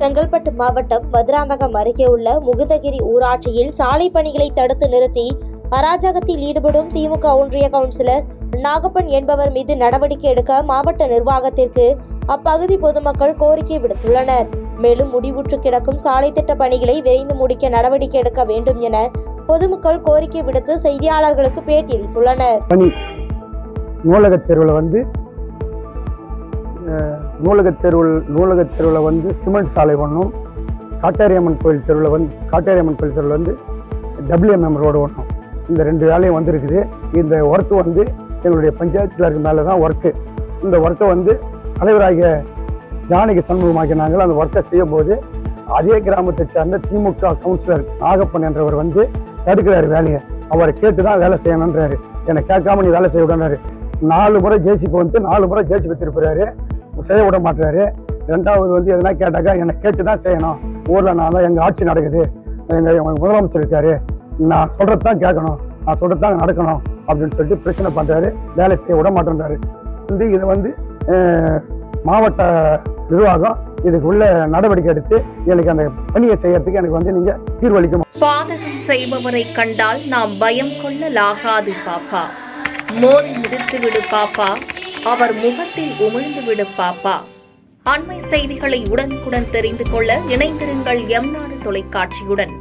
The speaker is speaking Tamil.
செங்கல்பட்டு மாவட்டம் மதுராந்தகம் அருகே உள்ள முகுதகிரி ஊராட்சியில் சாலை பணிகளை தடுத்து நிறுத்தி அராஜகத்தில் ஈடுபடும் திமுக ஒன்றிய கவுன்சிலர் நாகப்பன் என்பவர் மீது நடவடிக்கை எடுக்க மாவட்ட நிர்வாகத்திற்கு அப்பகுதி பொதுமக்கள் கோரிக்கை விடுத்துள்ளனர். மேலும் முடிவுற்று கிடக்கும் சாலை திட்ட பணிகளை விரைந்து முடிக்க நடவடிக்கை எடுக்க வேண்டும் என பொதுமக்கள் கோரிக்கை விடுத்து செய்தியாளர்களுக்கு பேட்டியளித்துள்ளனர். நூலகத் தெருவில் சிமெண்ட் சாலை ஒன்றும், காட்டேரியம்மன் கோயில் தெருவில் WMM ரோடு ஒன்றும், இந்த 2 வேலையும் வந்துருக்குது. இந்த ஒர்க்கு எங்களுடைய பஞ்சாயத்து கிளர்க்கு மேலே தான் ஒர்க்கு. இந்த ஒர்க்கை தலைவராகிய ஜானகி சண்முகமாகிய நாங்கள் அந்த ஒர்க்கை செய்யும் போது அதே கிராமத்தை சேர்ந்த திமுக கவுன்சிலர் நாகப்பன் என்றவர் தடுக்கிறாரு வேலையை. அவரை கேட்டு தான் வேலை செய்யணுன்றாரு. என்னை கேட்காம நீ வேலை செய்ய விடனாரு. 4 முறை ஜேசிபி 4 முறை ஜேசிபி திருப்புறாரு, செய்ய விட மாட்டுறாரு. 2வது எதுனா கேட்டாக்கா என்னை கேட்டு தான் செய்யணும், ஊரில் நான் தான் எங்கள் ஆட்சி நடக்குது, எங்கள் முதலமைச்சர் இருக்காரு, நான் சொல்கிறது தான் கேட்கணும், நான் சொல்கிறது தான் நடக்கணும் அப்படின்னு சொல்லிட்டு பிரச்சனை பண்ணுறாரு. வேலை செய்ய விட மாட்டேன்றாரு. இதை மாவட்ட நிர்வாகம் இதுக்கு உள்ள நடவடிக்கை எடுத்து எனக்கு அந்த பணியை செய்யறதுக்கு எனக்கு நீங்க தீர்வளிக்கணும். பாதகம் செய்பவரை கண்டால் நாம் பயம் கொள்ளலாகாது பாப்பா, மோதி மிதித்து விடு பாப்பா, அவர் முகத்தில் உமிழ்ந்து விடு பாப்பா. அண்மை செய்திகளை உடனுக்குடன் தெரிந்து கொள்ள இணைந்திருங்கள் எம் நாடு தொலைக்காட்சியுடன்.